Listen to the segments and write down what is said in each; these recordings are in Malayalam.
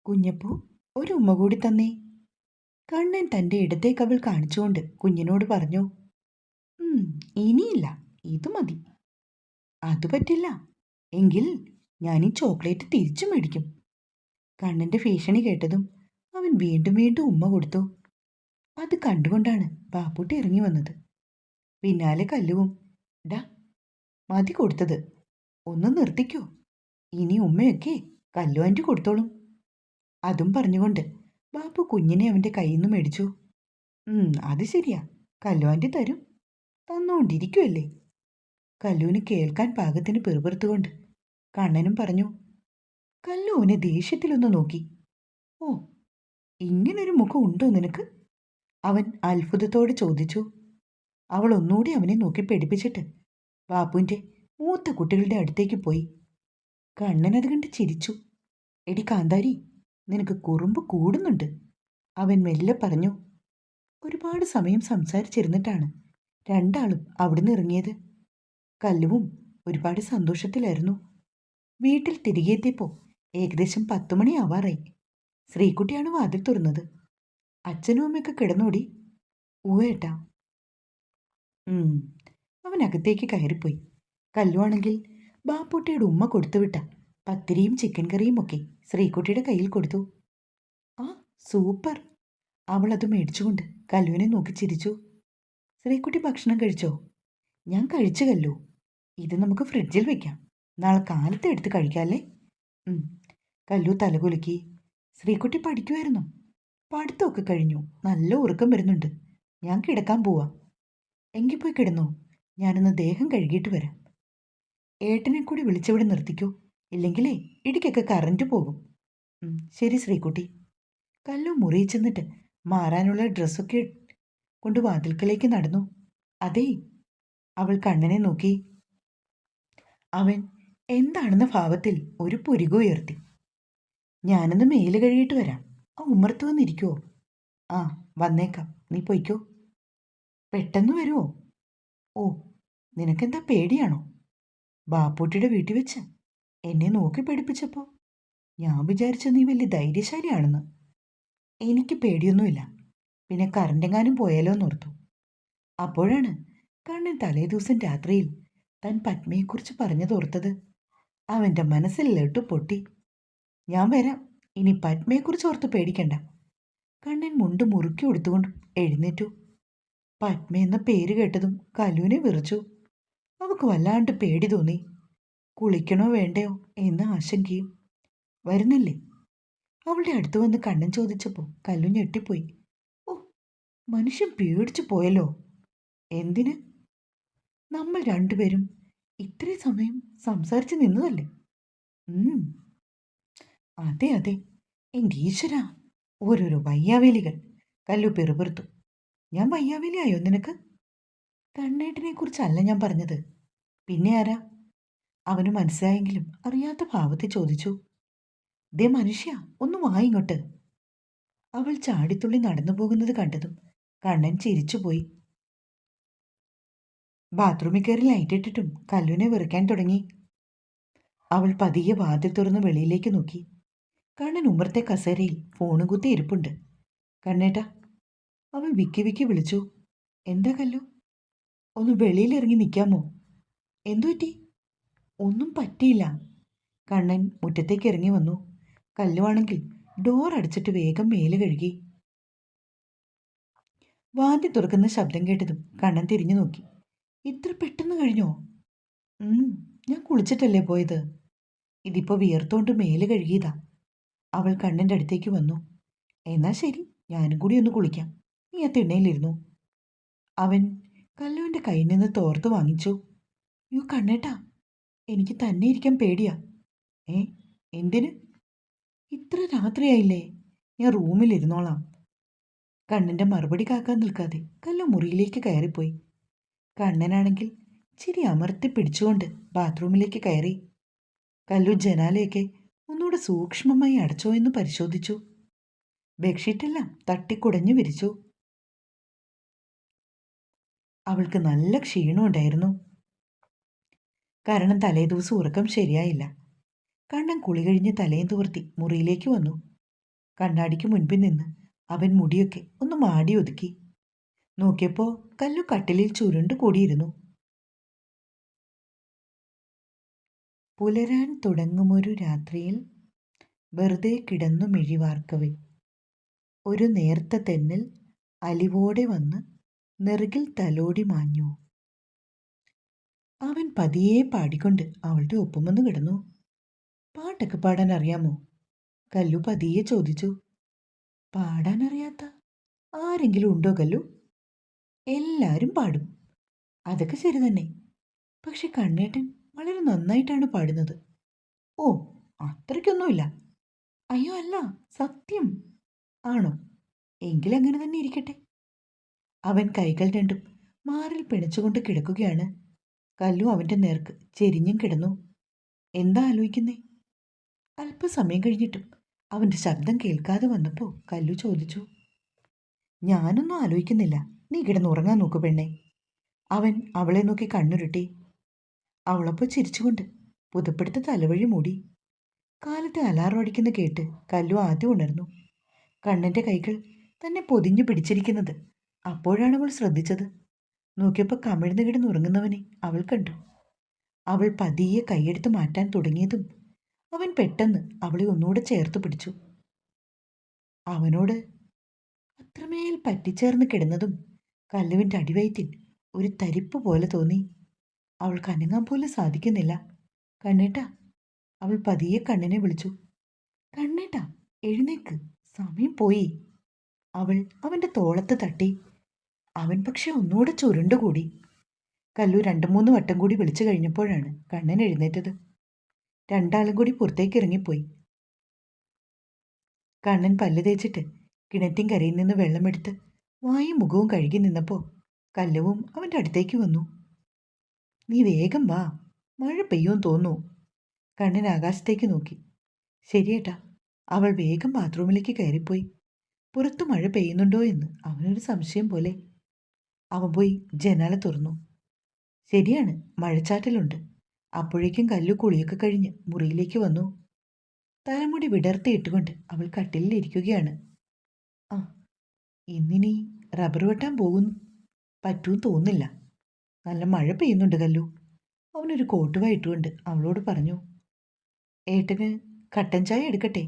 കുഞ്ഞപ്പൂ, ഒരു ഉമ്മ കൂടി തന്നേ. കണ്ണൻ തൻ്റെ ഇടത്തെ കവിൾ കാണിച്ചുകൊണ്ട് കുഞ്ഞിനോട് പറഞ്ഞു. "ഉം, ഇനിയില്ല, ഇത് മതി." "അത് പറ്റില്ല. എങ്കിൽ ഞാൻ ഈ ചോക്ലേറ്റ് തിരിച്ചു മേടിക്കും." കണ്ണൻ്റെ ഭീഷണി കേട്ടതും അവൻ വീണ്ടും വീണ്ടും ഉമ്മ കൊടുത്തു. അത് കണ്ടുകൊണ്ടാണ് ബാപ്പുട്ടി ഇറങ്ങി വന്നത്. പിന്നാലെ കല്ലുവും. "ഡാ, മതി കൊടുത്തത്. ഒന്ന് നിർത്തിക്കോ. ഇനി ഉമ്മയൊക്കെ കല്ലു ആൻറ്റി കൊടുത്തോളും." അതും പറഞ്ഞുകൊണ്ട് ബാപ്പു കുഞ്ഞിനെ അവൻ്റെ കയ്യിൽ നിന്ന് മേടിച്ചു. അത് ശരിയാ, കല്ലു ആൻറ്റി തരും. തന്നുകൊണ്ടിരിക്കുമല്ലേ." കല്ലുവിന് കേൾക്കാൻ പാകത്തിന് പിറുപിറുത്തുകൊണ്ട് കണ്ണനും പറഞ്ഞു. കല്ലു അവനെ ദേഷ്യത്തിലൊന്ന് നോക്കി. "ഓ, ഇങ്ങനൊരു മുഖം ഉണ്ടോ നിനക്ക്?" അവൻ അത്ഭുതത്തോടെ ചോദിച്ചു. അവൾ ഒന്നുകൂടി അവനെ നോക്കി പേടിപ്പിച്ചിട്ട് ബാപ്പുവിൻ്റെ മൂത്ത കുട്ടികളുടെ അടുത്തേക്ക് പോയി. കണ്ണൻ അത് കണ്ട് ചിരിച്ചു. "എടി കാന്താരി, നിനക്ക് കുറുമ്പ് കൂടുന്നുണ്ട്." അവൻ മെല്ലെ പറഞ്ഞു. ഒരുപാട് സമയം സംസാരിച്ചിരുന്നിട്ടാണ് രണ്ടാളും അവിടുന്ന് ഇറങ്ങിയത്. കല്ലുവും ഒരുപാട് സന്തോഷത്തിലായിരുന്നു. വീട്ടിൽ തിരികെ എത്തിയപ്പോൾ ഏകദേശം 10 മണി ആവാറായി. ശ്രീകുട്ടിയാണ് വാതിൽ തുറന്നത്. അച്ഛനും അമ്മയൊക്കെ കിടന്നോടി. "ഉവേട്ടാ." അവൻ അകത്തേക്ക് കയറിപ്പോയി. കല്ലുവാണെങ്കിൽ ബാപ്പുട്ടിയുടെ ഉമ്മ കൊടുത്തുവിട്ട പത്തിരിയും ചിക്കൻ കറിയും ഒക്കെ ശ്രീകുട്ടിയുടെ കയ്യിൽ കൊടുത്തു. "ആ, സൂപ്പർ." അവൾ അത് മേടിച്ചുകൊണ്ട് കല്ലുവിനെ നോക്കി ചിരിച്ചു. "ശ്രീകുട്ടി ഭക്ഷണം കഴിച്ചോ?" "ഞാൻ കഴിച്ചു കല്ലു. ഇത് നമുക്ക് ഫ്രിഡ്ജിൽ വെക്കാം. നാളെ കാലത്ത് എടുത്ത് കഴിക്കാമല്ലേ?" കല്ലു തലകുലുക്കി. "ശ്രീകുട്ടി പഠിക്കുമായിരുന്നു?" "പഠിത്തമൊക്കെ കഴിഞ്ഞു. നല്ല ഉറക്കം വരുന്നുണ്ട്. ഞാൻ കിടക്കാൻ പോവാ." "എങ്കിൽ പോയി കിടന്നോ. ഞാനൊന്ന് ദേഹം കഴുകിയിട്ട് വരാം." "ഏട്ടനെ കൂടി വിളിച്ചിവിടെ നിർത്തിക്കോ. ഇല്ലെങ്കിലേ ഇടിക്കൊക്കെ കറണ്ട് പോകും." "ശരി ശ്രീകുട്ടി." കല്ലു മുറിയിൽ ചെന്നിട്ട് മാറാനുള്ള ഡ്രസ്സൊക്കെ കൊണ്ട് വാതിൽക്കലേക്ക് നടന്നു. "അതേ." അവൾ കണ്ണനെ നോക്കി. അവൻ എന്താണെന്ന ഭാവത്തിൽ ഒരു പുരികു ഉയർത്തി. "ഞാനൊന്ന് മേല് കഴുകിയിട്ട് വരാം. ആ ഉമ്മർത്ത് വന്നിരിക്കുവോ?" "ആ, വന്നേക്കാം. നീ പൊയ്ക്കോ." "പെട്ടെന്ന് വരുമോ?" "ഓ, നിനക്കെന്താ പേടിയാണോ?" "ബാപ്പൂട്ടിയുടെ വീട്ടിൽ വെച്ച് എന്നെ നോക്കി പേടിപ്പിച്ചപ്പോൾ ഞാൻ വിചാരിച്ച നീ വലിയ ധൈര്യശാലിയാണെന്ന്." "എനിക്ക് പേടിയൊന്നുമില്ല. പിന്നെ കറണ്ടെങ്ങാനും പോയാലോ എന്നോർത്തു." അപ്പോഴാണ് കണ്ണൻ തലേദിവസം രാത്രിയിൽ താൻ പത്മയെക്കുറിച്ച് പറഞ്ഞതോർത്തത്. അവൻ്റെ മനസ്സിൽ ലഡു പൊട്ടി. "ഞാൻ വരാം. ഇനി പത്മയെക്കുറിച്ച് ഓർത്ത് പേടിക്കണ്ട." കണ്ണൻ മുണ്ട് മുറുക്കി ഉടുത്തുകൊണ്ട് എഴുന്നേറ്റു. പത്മ എന്ന പേര് കേട്ടതും കല്ലുവിനെ വിറച്ചു. അവൾക്ക് വല്ലാണ്ട് പേടി തോന്നി. കുളിക്കണോ വേണ്ടയോ എന്ന ആശങ്കയും. "വരുന്നില്ലേ?" അവളുടെ അടുത്ത് വന്ന് കണ്ണൻ ചോദിച്ചപ്പോൾ കല്ലു ഞെട്ടിപ്പോയി. "ഓ, മനുഷ്യൻ പേടിച്ചു പോയല്ലോ." "എന്തിന്?" "നമ്മൾ രണ്ടുപേരും ഇത്രയും സമയം സംസാരിച്ച് നിന്നതല്ലേ." "അതെ അതെ, എൻ്റെ ഈശ്വരാ, ഓരോരോ വയ്യാവേലികൾ." കല്ലു പിറുപിറുത്തു. "ഞാൻ വയ്യാവേലിയായോ നിനക്ക്?" "കണ്ണേട്ടനെ കുറിച്ചല്ല ഞാൻ പറഞ്ഞത്." "പിന്നെ ആരാ?" അവന് മനസ്സിലായെങ്കിലും അറിയാത്ത ഭാവത്തിൽ ചോദിച്ചു. "ദേ മനുഷ്യ, ഒന്ന് വാ ഇങ്ങോട്ട്." അവൾ ചാടിത്തുള്ളി നടന്നു പോകുന്നത് കണ്ടതും കണ്ണൻ ചിരിച്ചുപോയി. ബാത്റൂമിൽ കയറി ലൈറ്റിട്ടിട്ടും കല്ലുവിനെ വെറുക്കാൻ തുടങ്ങി. അവൾ പതിയെ വാതിൽ തുറന്ന് വെളിയിലേക്ക് നോക്കി. കണ്ണൻ ഉമ്മറത്തെ കസേരയിൽ ഫോണ് കുത്തി ഇരിപ്പുണ്ട്. "കണ്ണേട്ടാ." അവൾ വിക്കി വിക്കി വിളിച്ചു. "എന്താ കല്ലു?" "ഒന്ന് വെളിയിലിറങ്ങി നിൽക്കാമോ?" "എന്തുപറ്റി?" "ഒന്നും പറ്റിയില്ല." കണ്ണൻ മുറ്റത്തേക്ക് ഇറങ്ങി വന്നു. കല്ലുവാണെങ്കിൽ ഡോർ അടച്ചിട്ട് വേഗം മേല് കഴുകി. വാതിൽ തുറക്കുന്ന ശബ്ദം കേട്ടതും കണ്ണൻ തിരിഞ്ഞു നോക്കി. "ഇത്ര പെട്ടെന്ന് കഴിഞ്ഞോ?" ഞാൻ കുളിച്ചിട്ടല്ലേ പോയത്. ഇതിപ്പോൾ വിയർത്തോണ്ട് മേല് കഴുകിയതാ." അവൾ കണ്ണൻ്റെ അടുത്തേക്ക് വന്നു. "എന്നാ ശരി, ഞാനും കൂടി ഒന്ന് കുളിക്കാം. നീ ആ തിണ്ണയിലിരുന്നു." അവൻ കല്ലുവിൻ്റെ കയ്യിൽ നിന്ന് തോർത്ത് വാങ്ങിച്ചു. "യോ കണ്ണേട്ടാ, എനിക്ക് തന്നെ ഇരിക്കാൻ പേടിയാ." എന്തിന്?" "ഇത്ര രാത്രിയായില്ലേ, ഞാൻ റൂമിലിരുന്നോളാം." കണ്ണൻ്റെ മറുപടി കാക്കാൻ നിൽക്കാതെ കല്ലു മുറിയിലേക്ക് കയറിപ്പോയി. കണ്ണനാണെങ്കിൽ ചിരി അമർത്തി പിടിച്ചുകൊണ്ട് ബാത്റൂമിലേക്ക് കയറി. കല്ലു ജനാലയൊക്കെ ഒന്നുകൂടെ സൂക്ഷ്മമായി അടച്ചോ എന്ന് പരിശോധിച്ചു. ബെഡ്ഷീറ്റെല്ലാം തട്ടിക്കുടഞ്ഞു വിരിച്ചു. അവൾക്ക് നല്ല ക്ഷീണമുണ്ടായിരുന്നു. കാരണം തലേദിവസം ഉറക്കം ശരിയായില്ല. കണ്ണൻ കുളി കഴിഞ്ഞ് തലയും തുവർത്തി മുറിയിലേക്ക് വന്നു. കണ്ണാടിക്ക് മുൻപിൽ നിന്ന് അവൻ മുടിയൊക്കെ ഒന്ന് മാടി ഒതുക്കി. നോക്കിയപ്പോൾ കല്ലു കട്ടിലിൽ ചുരുണ്ടു കൂടിയിരുന്നു. പുലരാൻ തുടങ്ങുമൊരു രാത്രിയിൽ വെറുതെ കിടന്നു മിഴിവാർക്കവേ ഒരു നേർത്ത തെന്നൽ അലിവോടെ വന്ന് നെറുകിൽ തലോടി മാഞ്ഞു. അവൻ പതിയെ പാടിക്കൊണ്ട് അവളുടെ ഒപ്പം വന്ന് കിടന്നു. പാട്ടൊക്കെ പാടാൻ അറിയാമോ? കല്ലു പതിയെ ചോദിച്ചു. പാടാനറിയാത്ത ആരെങ്കിലും ഉണ്ടോ കല്ലു? എല്ലാരും പാടും. അതൊക്കെ ശരി തന്നെ. പക്ഷെ കണ്ണേട്ടൻ വളരെ നന്നായിട്ടാണ് പാടുന്നത്. ഓ, അത്രയ്ക്കൊന്നുമില്ല. അയ്യോ അല്ല, സത്യം. ആണോ? എങ്കിലങ്ങനെ തന്നെ ഇരിക്കട്ടെ. അവൻ കൈകൾ രണ്ടും മാറിൽ പിണച്ചുകൊണ്ട് കിടക്കുകയാണ്. കല്ലു അവൻ്റെ നേർക്ക് ചെരിഞ്ഞും കിടന്നു. എന്താ ആലോചിക്കുന്നേ? അല്പസമയം കഴിഞ്ഞിട്ടും അവൻ്റെ ശബ്ദം കേൾക്കാതെ വന്നപ്പോൾ കല്ലു ചോദിച്ചു. ഞാനൊന്നും ആലോചിക്കുന്നില്ല. നീ കിടന്നുറങ്ങാൻ നോക്കു പെണ്ണേ. അവൻ അവളെ നോക്കി കണ്ണുരുട്ടി. അവളപ്പോൾ ചിരിച്ചുകൊണ്ട് പുതപ്പെടുത്ത് തലവഴി മൂടി. കാലത്തെ അലാറം അടിക്കുന്ന കേട്ട് കല്ലു ആദ്യം ഉണർന്നു. കണ്ണൻ്റെ കൈകൾ തന്നെ പൊതിഞ്ഞു പിടിച്ചിരിക്കുന്നത് അപ്പോഴാണ് അവൾ ശ്രദ്ധിച്ചത്. നോക്കിയപ്പോൾ കമിഴ്ന്ന് കിടന്നുറങ്ങുന്നവനെ അവൾ കണ്ടു. അവൾ പതിയെ കൈയെടുത്ത് മാറ്റാൻ തുടങ്ങിയതും അവൻ പെട്ടെന്ന് അവളെ ഒന്നുകൂടെ ചേർത്ത് പിടിച്ചു. അവനോട് അത്രമേൽ പറ്റിച്ചേർന്ന് കിടന്നതും കല്ലുവിൻ്റെ അടിവയറ്റിൽ ഒരു തരിപ്പ് പോലെ തോന്നി. അവൾക്ക് അനങ്ങാൻ പോലും സാധിക്കുന്നില്ല. കണ്ണേട്ടാ, അവൾ പതിയെ കണ്ണനെ വിളിച്ചു. കണ്ണേട്ടാ, എഴുന്നേക്ക്, സമയം പോയി. അവൾ അവൻ്റെ തോളത്ത് തട്ടി. അവൻ പക്ഷെ ഒന്നുകൂടെ ചുരുണ്ടുകൂടി. കല്ലു 2-3 വട്ടം കൂടി വിളിച്ചു കഴിഞ്ഞപ്പോഴാണ് കണ്ണൻ എഴുന്നേറ്റത്. രണ്ടാളും കൂടി പുറത്തേക്ക് ഇറങ്ങിപ്പോയി. കണ്ണൻ പല്ല് തേച്ചിട്ട് കിണറ്റിൻകരയിൽ നിന്ന് വെള്ളമെടുത്ത് വായും മുഖവും കഴുകി നിന്നപ്പോൾ കല്ലുവും അവൻ്റെ അടുത്തേക്ക് വന്നു. നീ വേഗം വാ, മഴ പെയ്യുമെന്ന് തോന്നുന്നു. കണ്ണൻ ആകാശത്തേക്ക് നോക്കി. ശരിയേട്ടാ. അവൾ വേഗം ബാത്റൂമിലേക്ക് കയറിപ്പോയി. പുറത്ത് മഴ പെയ്യുന്നുണ്ടോ എന്ന് അവനൊരു സംശയം പോലെ. അവൻ പോയി ജനാല തുറന്നു. ശരിയാണ്, മഴച്ചാറ്റലുണ്ട്. അപ്പോഴേക്കും കല്ലു കുളിയൊക്കെ കഴിഞ്ഞ് മുറിയിലേക്ക് വന്നു. തലമുടി വിടർത്തിയിട്ടുകൊണ്ട് അവൾ കട്ടിലിരിക്കുകയാണ്. ആ, ഇന്നിനി റബ്ബർ വെട്ടാൻ പോകുന്നു. പറ്റൂന്ന് തോന്നില്ല. നല്ല മഴ പെയ്യുന്നുണ്ട് കല്ലു. അവനൊരു കോട്ടുവായിട്ടുകൊണ്ട് അവളോട് പറഞ്ഞു. ഏട്ടന് കട്ടൻ ചായ എടുക്കട്ടെ?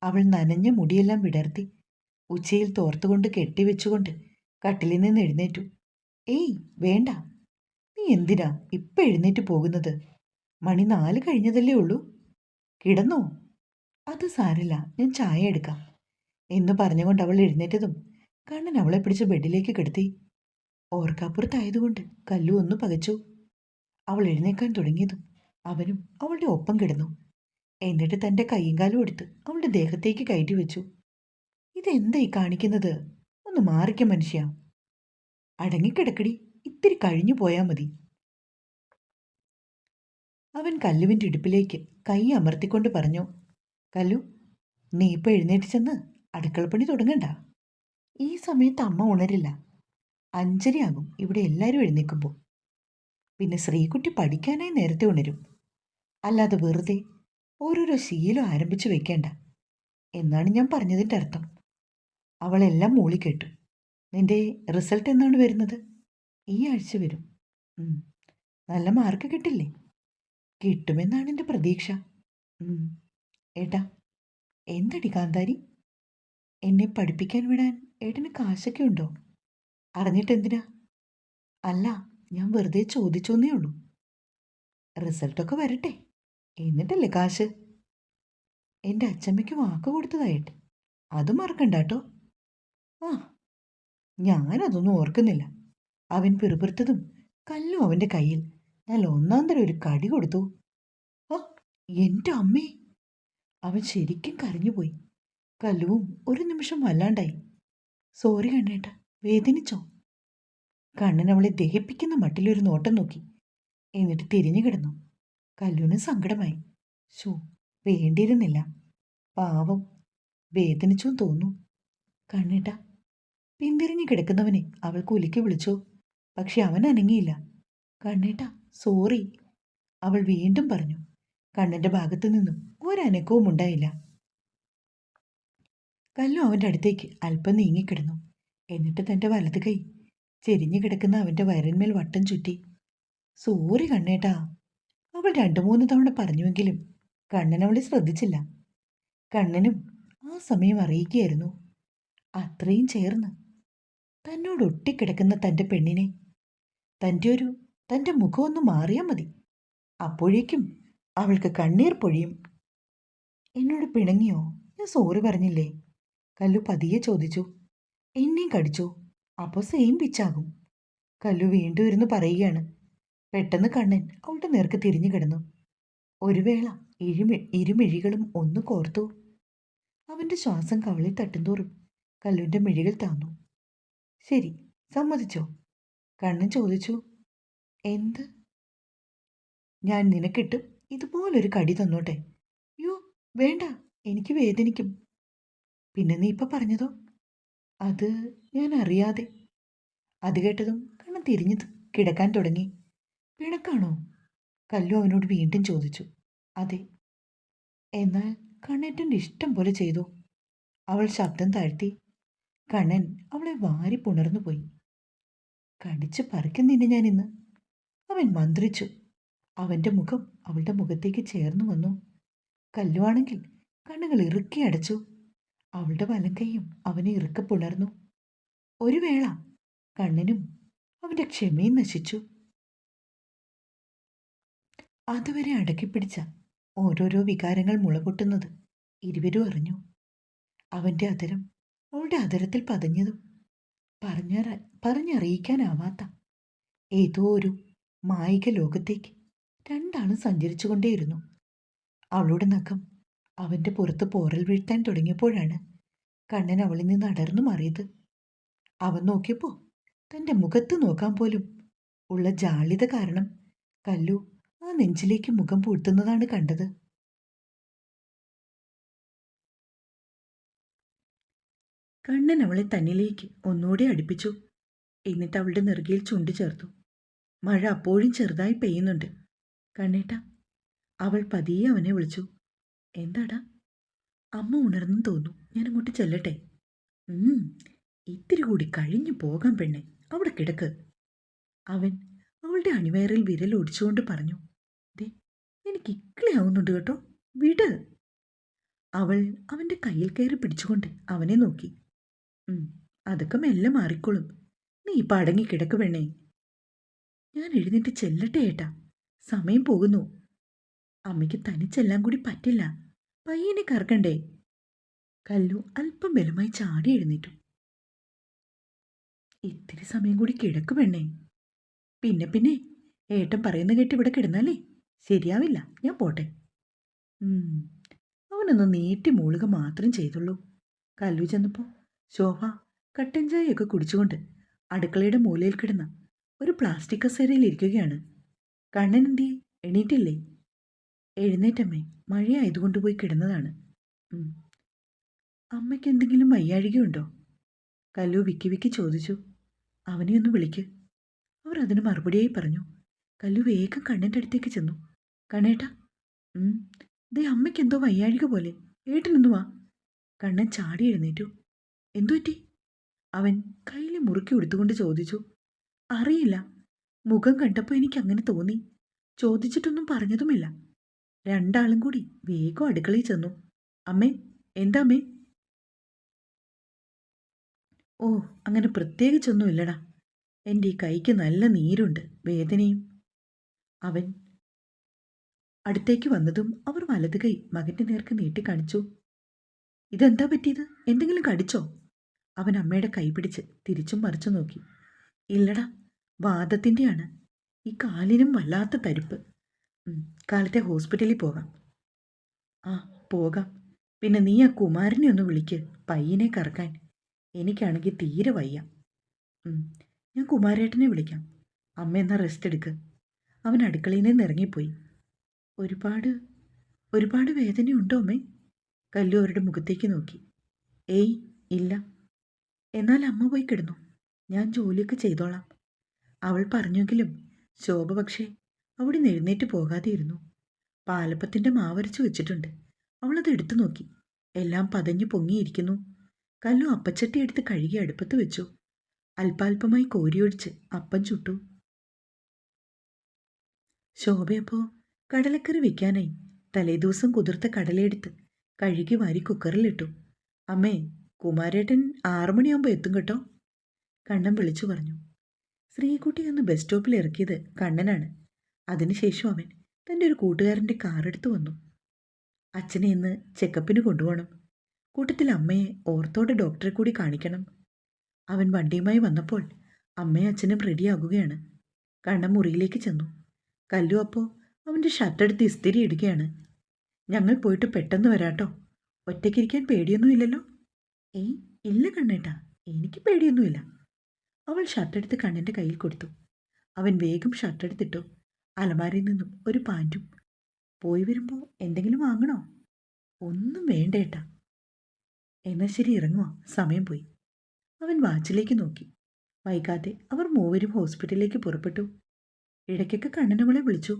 അവൾ നനഞ്ഞ മുടിയെല്ലാം വിടർത്തി ഉച്ചയിൽ തോർത്തുകൊണ്ട് കെട്ടിവെച്ചുകൊണ്ട് കട്ടിലിൽ നിന്ന് എഴുന്നേറ്റു. ഏയ് വേണ്ട. നീ എന്തിനാ ഇപ്പം എഴുന്നേറ്റ് പോകുന്നത്? മണി 4 കഴിഞ്ഞതല്ലേ ഉള്ളൂ. കിടന്നോ? അത് സാരില്ല, ഞാൻ ചായ എടുക്കാം എന്ന് പറഞ്ഞുകൊണ്ട് അവൾ എഴുന്നേറ്റതും കണ്ണൻ അവളെ പിടിച്ച് ബെഡിലേക്ക് കിടത്തി. ഓർക്കാപ്പുറത്തായതുകൊണ്ട് കല്ലു ഒന്ന് പകച്ചു. അവൾ എഴുന്നേക്കാൻ തുടങ്ങിയതും അവനും അവളുടെ ഒപ്പം കിടന്നു. എന്നിട്ട് തൻ്റെ കൈയും കാലും എടുത്ത് അവളുടെ ദേഹത്തേക്ക് കയറ്റി വെച്ചു. ഇതെന്തായി കാണിക്കുന്നത്? ഒന്ന് മാറിക്ക മനുഷ്യ. അടങ്ങിക്കിടക്കടി, ഇത്തിരി കഴിഞ്ഞു പോയാൽ മതി. അവൻ കല്ലുവിൻ്റെ ഇടുപ്പിലേക്ക് കൈ അമർത്തിക്കൊണ്ട് പറഞ്ഞു. കല്ലു, നീ ഇപ്പം എഴുന്നേറ്റ് ചെന്ന് അടുക്കളപ്പണി തുടങ്ങണ്ട. ഈ സമയത്ത് അമ്മ ഉണരില്ല. 5:30 ഇവിടെ എല്ലാവരും എഴുന്നേൽക്കുമ്പോൾ. പിന്നെ ശ്രീകുട്ടി പഠിക്കാനായി നേരത്തെ ഉണരും. അല്ലാതെ വെറുതെ ഓരോരോ ശീലം ആരംഭിച്ചു വെക്കേണ്ട എന്നാണ് ഞാൻ പറഞ്ഞതിൻ്റെ അർത്ഥം. അവളെല്ലാം മൂളിക്കേട്ടു. നിന്റെ റിസൾട്ട് എന്നാണ് വരുന്നത്? ഈ ആഴ്ച വരും. നല്ല മാർക്ക് കിട്ടില്ലേ? കിട്ടുമെന്നാണ് എൻ്റെ പ്രതീക്ഷ. ഏട്ടാ, എന്തടി കാന്താരി? എന്നെ പഠിപ്പിക്കാൻ വിടാൻ ഏട്ടന് കാശൊക്കെ ഉണ്ടോ? അറിഞ്ഞിട്ടെന്തിനാ? അല്ല, ഞാൻ വെറുതെ ചോദിച്ചോന്നേ ഉള്ളൂ. റിസൾട്ടൊക്കെ വരട്ടെ, എന്നിട്ടല്ലേ കാശ്. എൻ്റെ അച്ചമ്മയ്ക്ക് വാക്ക് കൊടുത്തതായിട്ട് അത് മറക്കണ്ട കേട്ടോ. ആ, ഞാനതൊന്നും ഓർക്കുന്നില്ല. അവൻ പിറുപിറുത്തതും കല്ലു അവൻ്റെ കയ്യിൽ നല്ല ഒന്നാന്തരം ഒരു കടി കൊടുത്തു. ആ, എൻ്റെ അമ്മേ! അവൻ ശരിക്കും കരഞ്ഞുപോയി. കല്ലുവും ഒരു നിമിഷം വല്ലാണ്ടായി. സോറി കണ്ണേട്ട, വേദനിച്ചോ? കണ്ണൻ അവളെ ദഹിപ്പിക്കുന്ന മട്ടിലൊരു നോട്ടം നോക്കി. എന്നിട്ട് തിരിഞ്ഞു കിടന്നു. കല്ലുവിന് സങ്കടമായി. ശോ, വേണ്ടിയിരുന്നില്ല. പാവം, വേദനിച്ചു തോന്നു. കണ്ണേട്ട, പിന്തിരിഞ്ഞു കിടക്കുന്നവനെ അവൾ കുലുക്കി വിളിച്ചു. പക്ഷെ അവൻ അനങ്ങിയില്ല. കണ്ണേട്ട, സോറി, അവൾ വീണ്ടും പറഞ്ഞു. കണ്ണൻ്റെ ഭാഗത്തു നിന്നും ഒരനക്കവും ഉണ്ടായില്ല. കല്ലു അവൻ്റെ അടുത്തേക്ക് അല്പം നീങ്ങിക്കിടന്നു. എന്നിട്ട് തൻ്റെ വലത് കൈ ചെരിഞ്ഞു കിടക്കുന്ന അവൻ്റെ വയറിന്മേൽ വട്ടം ചുറ്റി. സോറി കണ്ണേട്ടാ, അവൾ 2-3 തവണ പറഞ്ഞുവെങ്കിലും കണ്ണൻ അവളെ ശ്രദ്ധിച്ചില്ല. കണ്ണനും ആ സമയം അറിയിക്കുകയായിരുന്നു, അത്രയും ചേർന്ന് തന്നോട് ഒട്ടിക്കിടക്കുന്ന തൻ്റെ പെണ്ണിനെ തൻ്റെ മുഖമൊന്ന് മാറിയാൽ മതി, അപ്പോഴേക്കും അവൾക്ക് കണ്ണീർ പൊഴിയും. എന്നോട് പിണങ്ങിയോ? ഞാൻ സോറി പറഞ്ഞില്ലേ? കല്ലു പതിയെ ചോദിച്ചു. എന്നെയും കടിച്ചോ? അപ്പോൾ സെയിം പിച്ചാകും. കല്ലു വീണ്ടും ഇരുന്ന് പറയുകയാണ്. പെട്ടെന്ന് കണ്ണൻ അവളുടെ നേർക്ക് തിരിഞ്ഞു കിടന്നു. ഒരു വേള ഇരുമിഴികളും ഒന്ന് കോർത്തു. അവൻ്റെ ശ്വാസം കവളിൽ തട്ടുന്തോറും കല്ലുവിൻ്റെ മിഴികൾ താന്നു. ശരി, സമ്മതിച്ചോ? കണ്ണൻ ചോദിച്ചു. എന്ത്? ഞാൻ നിനക്കിട്ട് ഇതുപോലൊരു കടി തന്നോട്ടെ? യോ വേണ്ട, എനിക്ക് വേദനിക്കും. പിന്നെ നീ ഇപ്പം പറഞ്ഞതോ? അത് ഞാൻ അറിയാതെ. അത് കേട്ടതും കണ്ണൻ തിരിഞ്ഞു കിടക്കാൻ തുടങ്ങി. പിണക്കാണോ? കല്ലു അവനോട് വീണ്ടും ചോദിച്ചു. അതെ. എന്നാൽ കണ്ണേറ്റൻ്റെ ഇഷ്ടം പോലെ ചെയ്തു. അവൾ ശബ്ദം താഴ്ത്തി. കണ്ണൻ അവളെ വാരി പുണർന്നു പോയി. കടിച്ചു പറിക്കുന്നില്ല ഞാനിന്ന്, അവൻ മന്ത്രിച്ചു. അവൻ്റെ മുഖം അവളുടെ മുഖത്തേക്ക് ചേർന്നു വന്നു. കല്ലുവാണെങ്കിൽ കണ്ണുകൾ ഇറുക്കി അടച്ചു. അവളുടെ വലം കൈയും അവനെ ഇറുക്കെ പുണർന്നു. ഒരു വേള കണ്ണനും അവൻ്റെ ക്ഷമയും നശിച്ചു. അതുവരെ അടക്കിപ്പിടിച്ച ഓരോരോ വികാരങ്ങൾ മുളപൊട്ടുന്നത് ഇരുവരും അറിഞ്ഞു. അവൻ്റെ അതരം അവളുടെ അതരത്തിൽ പതഞ്ഞതും പറഞ്ഞറിയിക്കാനാവാത്ത ഏതോ ഒരു മായിക ലോകത്തേക്ക് രണ്ടാളും സഞ്ചരിച്ചുകൊണ്ടേയിരുന്നു. അവളുടെ നഖം അവൻ്റെ പുറത്ത് പോറൽ വീഴ്ത്താൻ തുടങ്ങിയപ്പോഴാണ് കണ്ണൻ അവളിൽ നിന്ന് അടർന്നു മാറിയത്. അവൻ നോക്കിയപ്പോൾ തൻ്റെ മുഖത്ത് നോക്കാൻ പോലും ഉള്ള ജാള്യത കാരണം കല്ലു ആ നെഞ്ചിലേക്ക് മുഖം പൂഴ്ത്തുന്നതാണ് കണ്ടത്. കണ്ണൻ അവളെ തന്നിലേക്ക് ഒന്നുകൂടി അടുപ്പിച്ചു. എന്നിട്ട് അവളുടെ നെറുകയിൽ ചുണ്ടു ചേർത്തു. മഴ അപ്പോഴും ചെറുതായി പെയ്യുന്നുണ്ട്. കണ്ണേട്ടാ, അവൾ പതിയെ അവനെ വിളിച്ചു. എന്താടാ? അമ്മ ഉണർന്നു തോന്നുന്നു, ഞാൻ അങ്ങോട്ട് ചെല്ലട്ടെ? ഇത്തിരി കൂടി കഴിഞ്ഞു പോകാം പെണ്ണെ, അവിടെ കിടക്ക്. അവൻ അവളുടെ അണിവയറിൽ വിരൽ ഒടിച്ചുകൊണ്ട് പറഞ്ഞു. ദേ, എനിക്ക് ഇക്കിളിയാവുന്നുണ്ട് കേട്ടോ, വിട്. അവൾ അവൻ്റെ കയ്യിൽ കയറി പിടിച്ചുകൊണ്ട് അവനെ നോക്കി. അതൊക്കെ മെല്ലെ മാറിക്കോളും, നീ ഇപ്പം അടങ്ങി കിടക്ക് പെണ്ണേ. ഞാൻ എഴുന്നേറ്റ് ചെല്ലട്ടെ ഏട്ടാ, സമയം പോകുന്നു. അമ്മയ്ക്ക് തനിച്ചെല്ലാം കൂടി പറ്റില്ല, പയ്യനെ കറക്കണ്ടേ? കല്ലു അല്പം ബലമായി ചാടി എഴുന്നേറ്റു. ഇത്തിരി സമയം കൂടി കിടക്കു പെണ്ണേ. പിന്നെ ഏട്ടൻ പറയുന്ന കേട്ട് ഇവിടെ കിടന്നാലേ ശരിയാവില്ല, ഞാൻ പോട്ടെ. അവനൊന്ന് നീട്ടി മൂളുക മാത്രം ചെയ്തുള്ളൂ. കല്ലു ചെന്നപ്പോൾ ശോഭ കട്ടൻ ചായയൊക്കെ കുടിച്ചുകൊണ്ട് അടുക്കളയുടെ മൂലയിൽ കിടന്ന ഒരു പ്ലാസ്റ്റിക് കസേരയിൽ ഇരിക്കുകയാണ്. കണ്ണൻ എന്തി എണീറ്റില്ലേ? എഴുന്നേറ്റമ്മേ, മഴയായതുകൊണ്ട് പോയി കിടന്നതാണ്. അമ്മയ്ക്ക് എന്തെങ്കിലും വയ്യാഴികയുണ്ടോ? കല്ലു വിക്കി ചോദിച്ചു. അവനെ ഒന്ന് വിളിക്ക്. അവർ അതിന് മറുപടിയായി പറഞ്ഞു. കല്ലു വേഗം കണ്ണൻ്റെ അടുത്തേക്ക് ചെന്നു. കണ്ണേട്ടാ, ദേ അമ്മയ്ക്ക് എന്തോ വയ്യാഴിക പോലെ, ഏട്ടനൊന്നു വാ. കണ്ണൻ ചാടി എഴുന്നേറ്റു. എന്തു പറ്റി? അവൻ കയ്യിൽ മുറുക്കി എടുത്തുകൊണ്ട് ചോദിച്ചു. അറിയില്ല, മുഖം കണ്ടപ്പോൾ എനിക്ക് അങ്ങനെ തോന്നി. ചോദിച്ചിട്ടൊന്നും പറഞ്ഞതുമില്ല. രണ്ടാളും കൂടി വേഗം അടുക്കളയിൽ ചെന്നു. അമ്മേ, എന്താ അമ്മേ? ഓ, അങ്ങനെ പ്രത്യേകിച്ചൊന്നും ഇല്ലടാ, എൻ്റെ ഈ കൈക്ക് നല്ല നീരുണ്ട്, വേദനയും. അവൻ അടുത്തേക്ക് വന്നതും അവർ വലത് കൈ മകൻ്റെ നേർക്ക് നീട്ടി കാണിച്ചു. ഇതെന്താ പറ്റിയത്? എന്തെങ്കിലും കടിച്ചോ? അവൻ അമ്മയുടെ കൈ പിടിച്ച് തിരിച്ചും മറിച്ചു നോക്കി. ഇല്ലടാ, വാദത്തിൻ്റെയാണ്. ഈ കാലിനും വല്ലാത്ത തരിപ്പ്. കാലത്തെ ഹോസ്പിറ്റലിൽ പോകാം. ആ, പോകാം. പിന്നെ നീ ആ കുമാരനെ ഒന്ന് വിളിക്ക്, പയ്യനെ കറക്കാൻ. എനിക്കാണെങ്കിൽ തീരെ വയ്യ. ഞാൻ കുമാരേട്ടനെ വിളിക്കാം. അമ്മ എന്നാ റെസ്റ്റ് എടുക്ക്. അവൻ അടുക്കളയിൽ നിന്ന് ഇറങ്ങിപ്പോയി. ഒരുപാട് വേദനയുണ്ടോ അമ്മേ? കല്ലു അവരുടെ മുഖത്തേക്ക് നോക്കി. ഏയ് ഇല്ല. എന്നാൽ അമ്മ പോയി കിടന്നു, ഞാൻ ജോലിയൊക്കെ ചെയ്തോളാം. അവൾ പറഞ്ഞെങ്കിലും ശോഭ പക്ഷേ അവിടെ നിന്ന് എഴുന്നേറ്റ് പോകാതെയിരുന്നു. പാലപ്പത്തിൻ്റെ മാവരച്ചു വെച്ചിട്ടുണ്ട്. അവളത് എടുത്തു നോക്കി. എല്ലാം പതഞ്ഞു പൊങ്ങിയിരിക്കുന്നു. കല്ലു അപ്പച്ചട്ടി എടുത്ത് കഴുകി അടുപ്പത്ത് വെച്ചു. അല്പാൽപമായി കോരിയൊഴിച്ച് അപ്പം ചുട്ടു. ശോഭയപ്പോ കടലക്കറി വെക്കാനായി തലേദിവസം കുതിർത്ത കടലയെടുത്ത് കഴുകി വാരി കുക്കറിലിട്ടു. അമ്മേ, കുമാരേട്ടൻ 6 മണിയാകുമ്പോൾ എത്തും കേട്ടോ, കണ്ണൻ വിളിച്ചു പറഞ്ഞു. ശ്രീകുട്ടി അന്ന് ബസ് സ്റ്റോപ്പിൽ ഇറക്കിയത് കണ്ണനാണ്. അതിനുശേഷം അവൻ തൻ്റെ ഒരു കൂട്ടുകാരൻ്റെ കാറെടുത്ത് വന്നു. അച്ഛനെ ഇന്ന് ചെക്കപ്പിന് കൊണ്ടുപോകണം. കൂട്ടത്തിൽ അമ്മയെ ഓർത്തോടെ ഡോക്ടറെ കൂടി കാണിക്കണം. അവൻ വണ്ടിയുമായി വന്നപ്പോൾ അമ്മയും അച്ഛനും റെഡിയാകുകയാണ്. കണ്ണൻ മുറിയിലേക്ക് ചെന്നു. കല്ലു അപ്പോൾ അവൻ്റെ ഷർട്ടെടുത്ത് ഇസ്തിരി ഇടുകയാണ്. ഞങ്ങൾ പോയിട്ട് പെട്ടെന്ന് വരാട്ടോ. ഒറ്റയ്ക്കിരിക്കാൻ പേടിയൊന്നുമില്ലല്ലോ? ഏയ് ഇല്ല കണ്ണേട്ടാ, എനിക്ക് പേടിയൊന്നുമില്ല. അവൾ ഷർട്ടെടുത്ത് കണ്ണൻ്റെ കയ്യിൽ കൊടുത്തു. അവൻ വേഗം ഷർട്ടെടുത്തിട്ടു. അലമാരയിൽ നിന്നും ഒരു പാൻറ്റും. പോയി വരുമ്പോൾ എന്തെങ്കിലും വാങ്ങണോ? ഒന്നും വേണ്ടേട്ടാ. എന്നാൽ ശരി, ഇറങ്ങുക, സമയം പോയി. അവൻ വാച്ചിലേക്ക് നോക്കി. വൈകാതെ അവർ മൂവരും ഹോസ്പിറ്റലിലേക്ക് പുറപ്പെട്ടു. ഇടയ്ക്കൊക്കെ കണ്ണനവളെ വിളിച്ചു.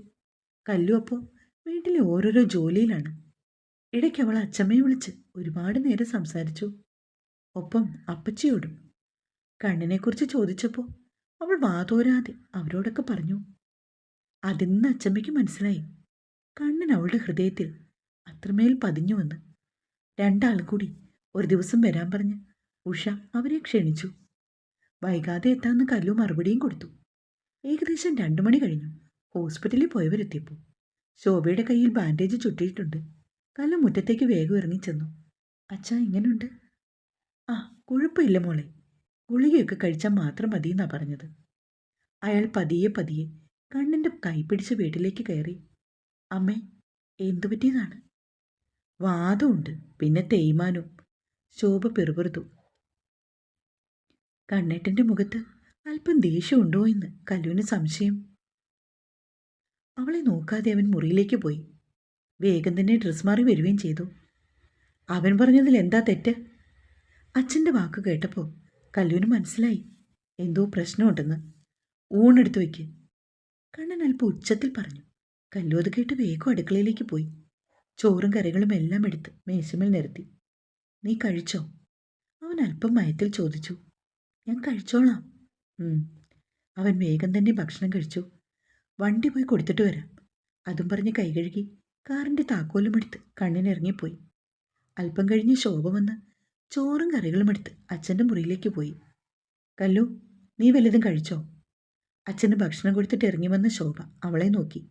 കല്ലു അപ്പോൾ വീട്ടിലെ ഓരോരോ ജോലിയിലാണ്. ഇടയ്ക്ക് അവൾ അച്ചമ്മയെ വിളിച്ച് ഒരുപാട് നേരം സംസാരിച്ചു. ഒപ്പം അപ്പച്ചിയോടും. കണ്ണനെക്കുറിച്ച് ചോദിച്ചപ്പോൾ അവൾ വാതോരാതെ അവരോടൊക്കെ പറഞ്ഞു. അതിന്ന് അച്ചമ്മയ്ക്ക് മനസ്സിലായി കണ്ണൻ അവളുടെ ഹൃദയത്തിൽ അത്രമേൽ പതിഞ്ഞുവെന്ന്. രണ്ടാളും കൂടി ഒരു ദിവസം വരാൻ പറഞ്ഞ് ഉഷ അവരെ ക്ഷണിച്ചു. വൈകാതെ എത്താമെന്ന് കല്ലു മറുപടിയും കൊടുത്തു. ഏകദേശം 2 മണി കഴിഞ്ഞു. ഹോസ്പിറ്റലിൽ പോയവരെത്തിയപ്പോൾ ശോഭയുടെ കയ്യിൽ ബാൻഡേജ് ചുറ്റിയിട്ടുണ്ട്. കല്ലു മുറ്റത്തേക്ക് വേഗം ഇറങ്ങിച്ചെന്നു. അച്ഛാ, ഇങ്ങനെയുണ്ട്? ആ, കുഴപ്പമില്ല മോളെ, ഗുളികയൊക്കെ കഴിച്ചാൽ മാത്രം മതിയെന്നാ പറഞ്ഞത്. അയാൾ പതിയെ പതിയെ കണ്ണൻ്റെ കൈ പിടിച്ച് വീട്ടിലേക്ക് കയറി. അമ്മേ, എന്തു പറ്റിയതാണ്? വാദമുണ്ട്, പിന്നെ തേയ്മാനും. ശോഭ പിറുപിറുത്തു. കണ്ണേട്ടൻ്റെ മുഖത്ത് അല്പം ദേഷ്യമുണ്ടോ എന്ന് കല്ലുവിന് സംശയം. അവളെ നോക്കാതെ അവൻ മുറിയിലേക്ക് പോയി. വേഗം തന്നെ ഡ്രസ് മാറി വരികയും ചെയ്തു. അവൻ പറഞ്ഞതിൽ എന്താ തെറ്റ്? അച്ഛൻ്റെ വാക്ക് കേട്ടപ്പോൾ കല്ലുവിന് മനസ്സിലായി എന്തോ പ്രശ്നമുണ്ടെന്ന്. ഊണെടുത്ത് വയ്ക്ക്, കണ്ണൻ അല്പം ഉച്ചത്തിൽ പറഞ്ഞു. കല്ലു അത് കേട്ട് വേഗം അടുക്കളയിലേക്ക് പോയി. ചോറും കറികളും എല്ലാം എടുത്ത് മേശമേൽ നിരത്തി. നീ കഴിച്ചോ? അവൻ അല്പം മയത്തിൽ ചോദിച്ചു. ഞാൻ കഴിച്ചോളാം. അവൻ വേഗം തന്നെ ഭക്ഷണം കഴിച്ചു. വണ്ടി പോയി കൊടുത്തിട്ട് വരാം, അതും പറഞ്ഞ് കൈ കഴുകി കാറിൻ്റെ താക്കോലും എടുത്ത് കണ്ണിനിറങ്ങിപ്പോയി. അല്പം കഴിഞ്ഞ് ശോഭ വന്ന് ചോറും കറികളും എടുത്ത് അച്ഛൻ്റെ മുറിയിലേക്ക് പോയി. കല്ലു, നീ വല്ലതും കഴിച്ചോ? അച്ഛന് ഭക്ഷണം കൊടുത്തിട്ട് ഇറങ്ങി വന്ന ശോഭ അവളെ നോക്കി.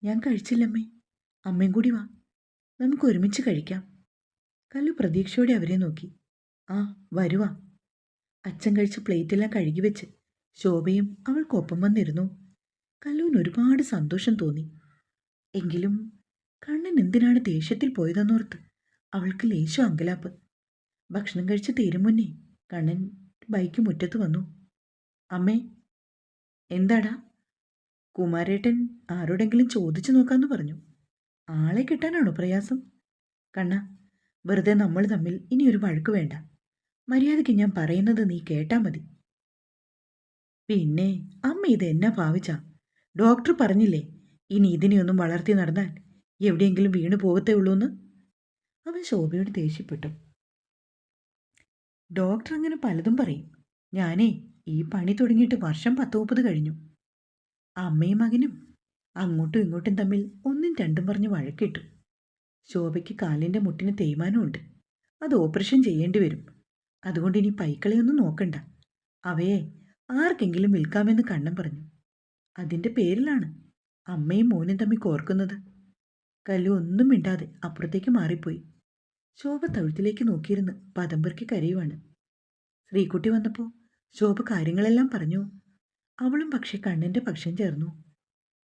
ഞാൻ കഴിച്ചില്ലമ്മേ, അമ്മയും കൂടി വാ, നമുക്ക് ഒരുമിച്ച് കഴിക്കാം. കല്ലു പ്രതീക്ഷയോടെ അവരെ നോക്കി. ആ, വരുവാ. അച്ഛൻ കഴിച്ച പ്ലേറ്റെല്ലാം കഴുകി വെച്ച് ശോഭയും അവൾക്കൊപ്പം വന്നിരുന്നു. കല്ലുവിന് ഒരുപാട് സന്തോഷം തോന്നി. എങ്കിലും കണ്ണൻ എന്തിനാണ് ദേഷ്യത്തിൽ പോയതെന്നോർത്ത് അവൾക്ക് ലേശം അങ്കലാപ്പ്. ഭക്ഷണം കഴിച്ച് തീരും മുന്നേ കണ്ണൻ ബൈക്ക് മുറ്റത്ത് വന്നു. അമ്മേ. എന്താടാ? കുമാരേട്ടൻ ആരോടെങ്കിലും ചോദിച്ചു നോക്കാമെന്ന് പറഞ്ഞു. ആളെ കിട്ടാനാണോ പ്രയാസം? കണ്ണ, വെറുതെ നമ്മൾ തമ്മിൽ ഇനിയൊരു വഴക്ക് വേണ്ട. മര്യാദയ്ക്ക് ഞാൻ പറയുന്നത് നീ കേട്ടാ മതി. പിന്നെ അമ്മ ഇത് എന്നാ ഭാവിച്ചാ? ഡോക്ടർ പറഞ്ഞില്ലേ ഇനി ഇതിനെയൊന്നും വളർത്തി നടന്നാൽ എവിടെയെങ്കിലും വീണു പോകത്തേ ഉള്ളൂന്ന്? അവൻ ശോഭയോട് ദേഷ്യപ്പെട്ടു. ഡോക്ടർ അങ്ങനെ പലതും പറയും. ഞാനേ ഈ പണി തുടങ്ങിയിട്ട് വർഷം 10-30 കഴിഞ്ഞു. അമ്മയും മകനും അങ്ങോട്ടും ഇങ്ങോട്ടും തമ്മിൽ ഒന്നും രണ്ടും പറഞ്ഞ് വഴക്കിട്ടു. ശോഭയ്ക്ക് കാലിൻ്റെ മുട്ടിന് തേയ്മാനമുണ്ട്. അത് ഓപ്പറേഷൻ ചെയ്യേണ്ടി വരും. അതുകൊണ്ട് ഇനി പൈക്കളെയൊന്നും നോക്കണ്ട. അവയെ ആർക്കെങ്കിലും വിൽക്കാമെന്ന് കണ്ണൻ പറഞ്ഞു. അതിൻ്റെ പേരിലാണ് അമ്മയും മോനും തമ്മിൽ കോർക്കുന്നത്. കല്ലു ഒന്നും മിണ്ടാതെ അപ്പുറത്തേക്ക് മാറിപ്പോയി. ശോഭ തഴുത്തിലേക്ക് നോക്കിയിരുന്ന് പദംപെറുക്കി കരയുവാണ്. ശ്രീകുട്ടി വന്നപ്പോൾ ശോഭ കാര്യങ്ങളെല്ലാം പറഞ്ഞു. അവളും പക്ഷേ കണ്ണൻ്റെ പക്ഷം ചേർന്നു.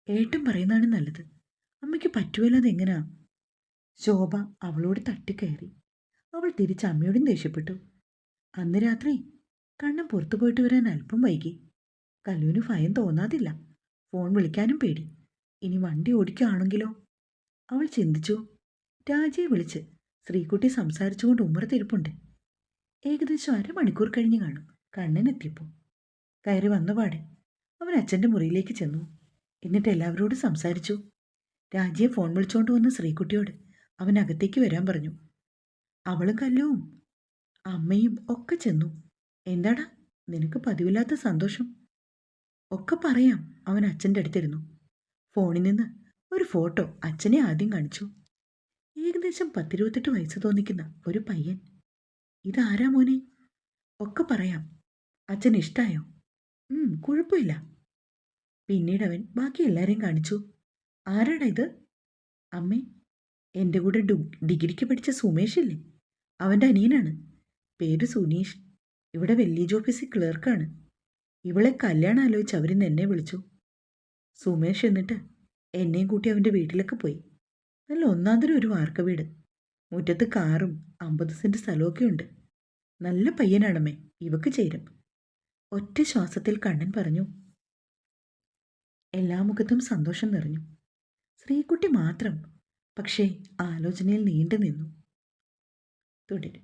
ഏട്ടൻ പറയുന്നതാണ് നല്ലത്, അമ്മയ്ക്ക് പറ്റുമല്ലോ, അതെങ്ങനാ? ശോഭ അവളോട് തട്ടിക്കയറി. അവൾ തിരിച്ച് അമ്മയോടും ദേഷ്യപ്പെട്ടു. അന്ന് രാത്രി കണ്ണൻ പുറത്തു പോയിട്ട് വരാൻ അല്പം വൈകി. കല്ലുവിന് ഭയം തോന്നാതില്ല. ഫോൺ വിളിക്കാനും പേടി. ഇനി വണ്ടി ഓടിക്കുകയാണെങ്കിലോ? അവൾ ചിന്തിച്ചു. രാജയെ വിളിച്ച് ശ്രീകുട്ടി സംസാരിച്ചുകൊണ്ട് ഉമ്മറത്തിരിപ്പുണ്ട്. ഏകദേശം 1/2 മണിക്കൂർ കഴിഞ്ഞ് കാണും കണ്ണൻ എത്തിയപ്പോൾ. കയറി വന്നപാടെ അവൻ അച്ഛൻ്റെ മുറിയിലേക്ക് ചെന്നു. എന്നിട്ട് എല്ലാവരോടും സംസാരിച്ചു. രാജയെ ഫോൺ വിളിച്ചുകൊണ്ട് വന്ന ശ്രീകുട്ടിയോട് അവൻ അകത്തേക്ക് വരാൻ പറഞ്ഞു. അവളും കല്ലുവും അമ്മയും ഒക്കെ ചെന്നു. എന്താടാ നിനക്ക് പതിവില്ലാത്ത സന്തോഷം? ഒക്കെ പറയാം. അവൻ അച്ഛൻ്റെ അടുത്തിരുന്നു. ഫോണിൽ നിന്ന് ഒരു ഫോട്ടോ അച്ഛനെ ആദ്യം കാണിച്ചു. ഏകദേശം 10-28 വയസ്സ് തോന്നിക്കുന്ന ഒരു പയ്യൻ. ഇതാരാ മോനെ? ഒക്കെ പറയാം. അച്ഛന് ഇഷ്ടായോ? കുഴപ്പമില്ല. പിന്നീട് അവൻ ബാക്കി എല്ലാരെയും കാണിച്ചു. ആരാടാ ഇത്? അമ്മേ, എൻ്റെ കൂടെ ഡിഗ്രിക്ക് പഠിച്ച സുമേഷില്ലേ, അവൻ്റെ അനിയനാണ്. പേര് സുനീഷ്. ഇവിടെ വില്ലേജ് ഓഫീസിൽ ക്ലർക്കാണ്. ഇവളെ കല്യാണം ആലോചിച്ച് അവരിന്ന് എന്നെ വിളിച്ചു. സുമേഷ് എന്നിട്ട് എന്നെയും കൂട്ടി അവൻ്റെ വീട്ടിലൊക്കെ പോയി. നല്ല ഒന്നാന്തരം ഒരു വാർക്ക വീട്. മുറ്റത്ത് കാറും 50 സെൻറ്റ് സ്ഥലമൊക്കെ ഉണ്ട്. നല്ല പയ്യനാണമ്മേ, ഇവക്ക് ചേരും. ഒറ്റ ശ്വാസത്തിൽ കണ്ണൻ പറഞ്ഞു. എല്ലാ മുഖത്തും സന്തോഷം നിറഞ്ഞു. ശ്രീകുട്ടി മാത്രം പക്ഷേ ആലോചനയിൽ നീണ്ടു നിന്നു. തുടരും.